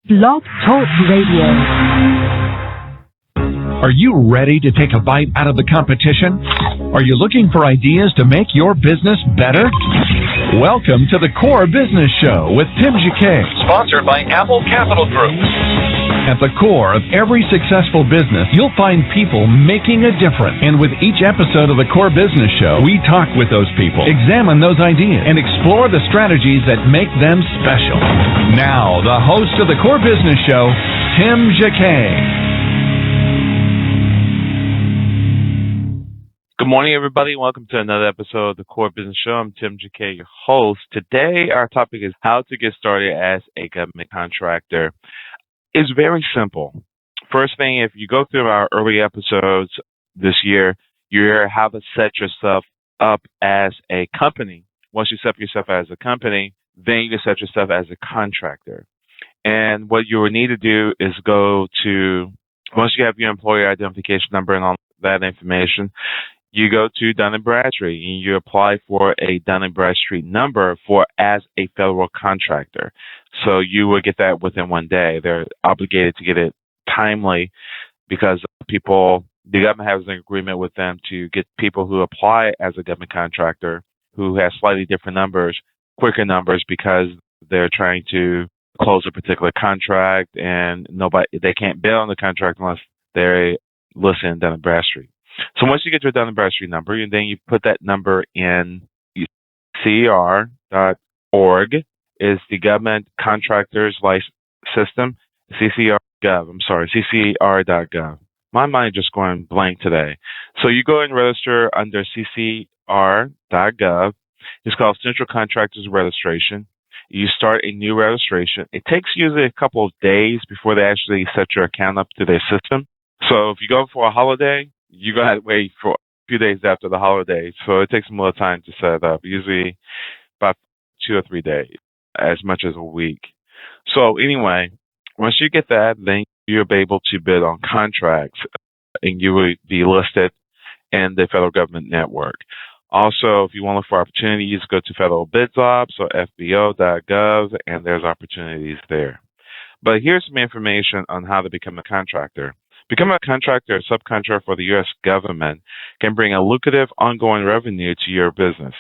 Blog Talk Radio. Are you ready to take a bite out of the competition? Are you looking for ideas to make your business better? Welcome to the Core Business Show with Tim Jacquet, sponsored by Apple Capital Group. At the core of every successful business, you'll find people making a difference. And with each episode of the Core Business Show, we talk with those people, examine those ideas, and explore the strategies that make them special. Now, the host of the Core Business Show, Tim Jacquet. Good morning, everybody. Welcome to another episode of the Core Business Show. I'm Tim Jacquet, your host. Today, our topic is how to get started as a government contractor. It's very simple. First thing, if you go through our early episodes this year, you hear how to set yourself up as a company. Once you set yourself as a company, then you can set yourself as a contractor. And what you will need to do is go to, once you have your employer identification number and all that information, you go to Dun & Bradstreet and you apply for a Dun & Bradstreet number as a federal contractor. So you will get that within one day. They're obligated to get it timely because the government has an agreement with them to get people who apply as a government contractor who has slightly different numbers, quicker numbers, because they're trying to close a particular contract and they can't bid on the contract unless they're listed in Dun & Bradstreet. So once you get your Dun & Bradstreet number, and then you put that number in CCR.org is the government contractors license system, CCR.gov. My mind just going blank today. So you go and register under CCR.gov. It's called Central Contractors Registration. You start a new registration. It takes usually a couple of days before they actually set your account up to their system. So if you go for a holiday, you're going to have to wait for a few days after the holiday. So it takes a little time to set it up, usually about 2 or 3 days, as much as a week. So anyway, once you get that, then you'll be able to bid on contracts, and you will be listed in the federal government network. Also, if you want to look for opportunities, go to Federal Bids Ops or FBO.gov, and there's opportunities there. But here's some information on how to become a contractor. Becoming a contractor or subcontractor for the U.S. government can bring a lucrative ongoing revenue to your business.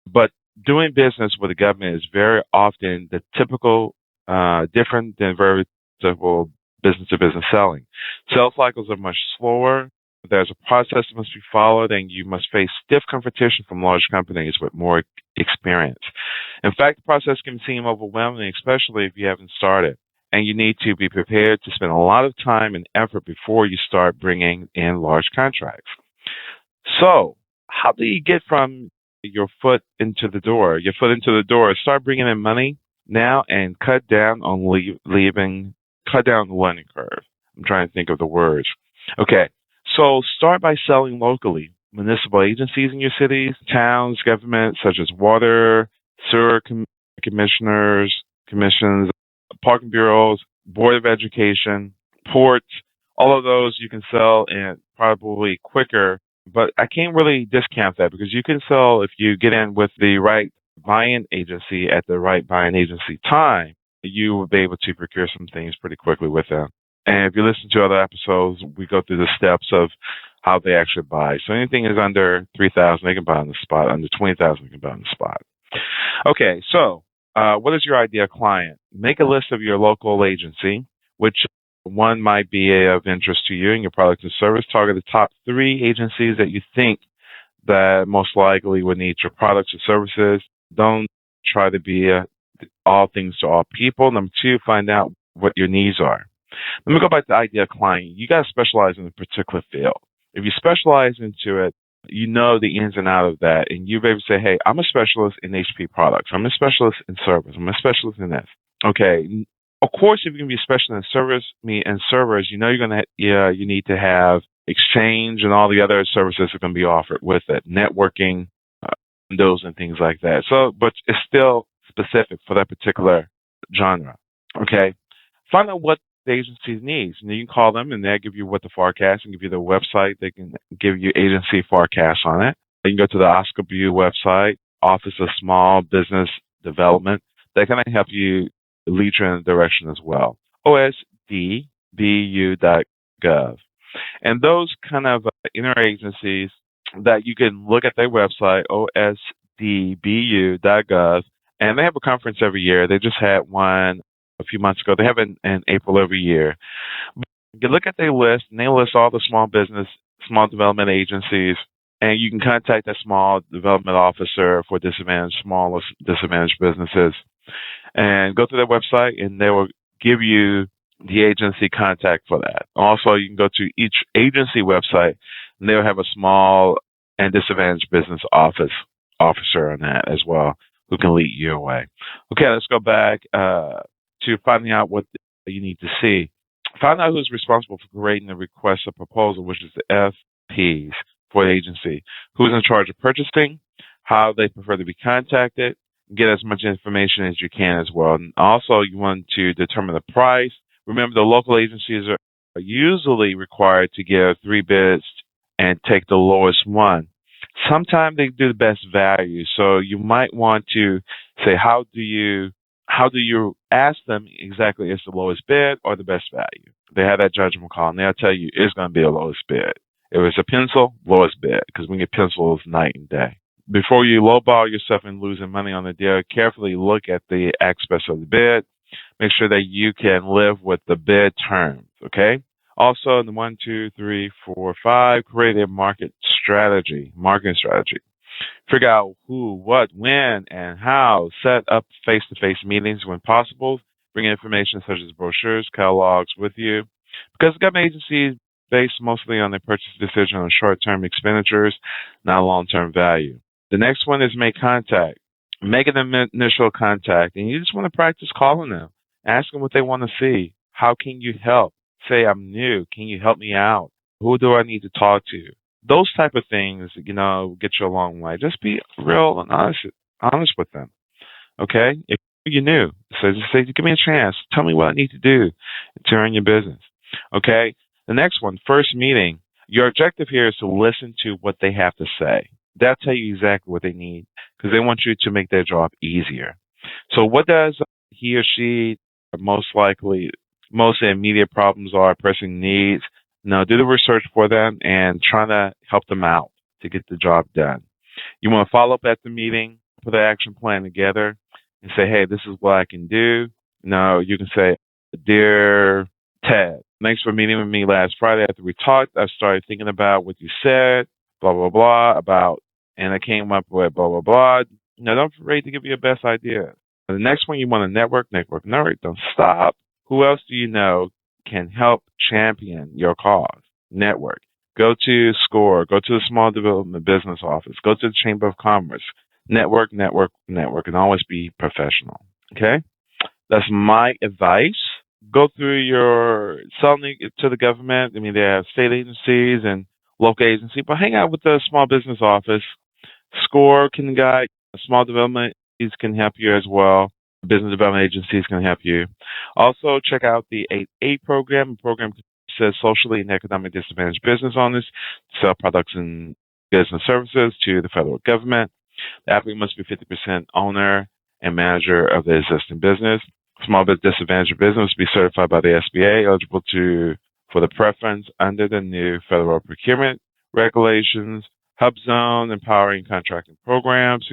But doing business with the government is very often the typical, different than very typical business-to-business selling. Sales cycles are much slower. There's a process that must be followed, and you must face stiff competition from large companies with more experience. In fact, the process can seem overwhelming, especially if you haven't started. And you need to be prepared to spend a lot of time and effort before you start bringing in large contracts. So, how do you get from your foot into the door? Your foot into the door, start bringing in money now and cut down on cut down the learning curve. I'm trying to think of the words. Okay, so start by selling locally. Municipal agencies in your cities, towns, government, such as water, sewer commissions, parking bureaus, Board of Education, ports, all of those you can sell and probably quicker. But I can't really discount that because you can sell if you get in with the right buy-in agency at the right buy-in agency time, you will be able to procure some things pretty quickly with them. And if you listen to other episodes, we go through the steps of how they actually buy. So anything is under $3,000, they can buy on the spot. Under $20,000, they can buy on the spot. Okay, so what is your ideal client? Make a list of your local agency, which one might be of interest to you and your product and service. Target the top 3 agencies that you think that most likely would need your products or services. Don't try to be all things to all people. Number 2, find out what your needs are. Let me go back to the ideal client. You got to specialize in a particular field. If you specialize into it, you know the ins and outs of that, and you'll be able to say, hey, I'm a specialist in HP products. I'm a specialist in service. I'm a specialist in this. Okay. Of course, if you're going to be a specialist in servers, you know you need to have Exchange and all the other services that are going to be offered with it, networking, Windows and things like that. So, but it's still specific for that particular genre. Okay. Find out what the agency needs. And you can call them and they'll give you what the forecast and give you the website. They can give you agency forecasts on it. You can go to the Oscar View website, Office of Small Business Development. They can help you lead you in a direction as well. osdbu.gov. And those kind of interagencies that you can look at their website, osdbu.gov, and they have a conference every year. They just had one a few months ago. They have it in April every year. You can look at their list, and they list all the small development agencies, and you can contact that small development officer for small disadvantaged businesses, and go to their website, and they will give you the agency contact for that. Also, you can go to each agency website, and they'll have a small and disadvantaged business officer on that as well, who can lead you away. Okay, let's go back to finding out what you need to see. Find out who's responsible for creating the request of proposal, which is the FPs for the agency. Who's in charge of purchasing, how they prefer to be contacted, get as much information as you can as well. And also, you want to determine the price. Remember, the local agencies are usually required to give 3 bids and take the lowest one. Sometimes they do the best value, so you might want to say, how do you ask them exactly is the lowest bid or the best value? They have that judgment call, and they'll tell you it's going to be the lowest bid. If it's a pencil, lowest bid, because we get pencils night and day. Before you lowball yourself and losing money on the deal, carefully look at the aspects of the bid. Make sure that you can live with the bid terms, okay? Also, the 1, 2, 3, 4, 5, create a marketing strategy. Figure out who, what, when, and how. Set up face-to-face meetings when possible. Bring information such as brochures, catalogs with you. Because government agencies based mostly on their purchase decision on short-term expenditures, not long-term value. The next one is make contact. Make an initial contact, and you just want to practice calling them. Ask them what they want to see. How can you help? Say, I'm new. Can you help me out? Who do I need to talk to? Those type of things, get you a long way. Just be real and honest with them. Okay? If you're new, so just say, give me a chance. Tell me what I need to do to earn your business. Okay? The next one, first meeting. Your objective here is to listen to what they have to say. They'll tell you exactly what they need because they want you to make their job easier. So what does he or she most immediate problems are, pressing needs? Now, do the research for them and try to help them out to get the job done. You want to follow up at the meeting, put an action plan together, and say, hey, this is what I can do. Now, you can say, dear Ted, thanks for meeting with me last Friday after we talked. I started thinking about what you said, blah, blah, blah, and I came up with blah, blah, blah. Now, don't be afraid to give you your best idea. The next one, you want to network. Don't stop. Who else do you know can help champion your cause? Network. Go to SCORE. Go to the Small Development Business Office. Go to the Chamber of Commerce. Network, and always be professional. Okay? That's my advice. Go through selling to the government. I mean, they have state agencies and local agencies, but hang out with the Small Business Office. SCORE can guide. Small development agencies can help you as well. Business development agencies can help you. Also, check out the 8A program. The program says socially and economically disadvantaged business owners to sell products and goods and services to the federal government. The applicant must be 50% owner and manager of the existing business. Small business disadvantaged business must be certified by the SBA, eligible for the preference under the new federal procurement regulations. Hub zone, empowering contracting programs.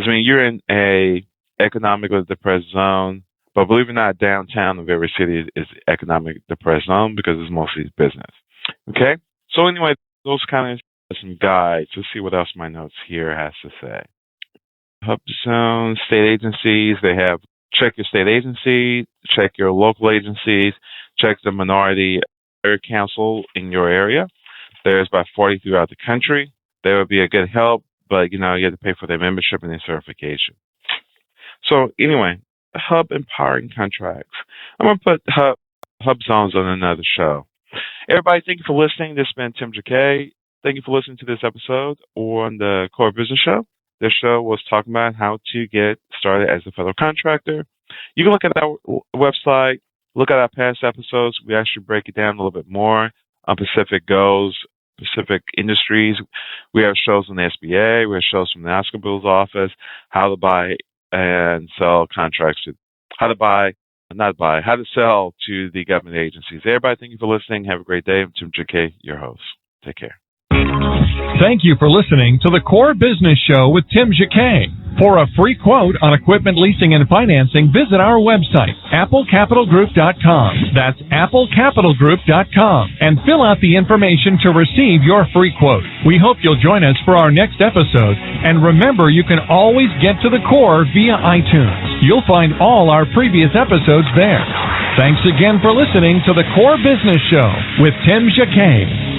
You're in a economically depressed zone, but believe it or not, downtown of every city is economic depressed zone because it's mostly business. Okay? So anyway, those kind of some guides. Let's see what else my notes here has to say. Hub zone, state agencies, check your state agency, check your local agencies, check the minority area council in your area. There's about 40 throughout the country. They would be a good help, but you have to pay for their membership and their certification. So anyway, hub empowering contracts. I'm going to put hub zones on another show. Everybody, thank you for listening. This has been Tim Jacquet. Thank you for listening to this episode on the Core Business Show. This show was talking about how to get started as a federal contractor. You can look at our website, look at our past episodes. We actually break it down a little bit more on Pacific goals, specific industries. We have shows on the SBA. We have shows from the Oscar Bill's office, how to buy and sell contracts, how to buy not buy, how to sell to the government agencies. Everybody, thank you for listening. Have a great day. I'm Tim J.K., your host. Take care. Thank you for listening to the Core Business Show with Tim J.K. For a free quote on equipment leasing and financing, visit our website, applecapitalgroup.com. That's applecapitalgroup.com. And fill out the information to receive your free quote. We hope you'll join us for our next episode. And remember, you can always get to the Core via iTunes. You'll find all our previous episodes there. Thanks again for listening to the Core Business Show with Tim J.K.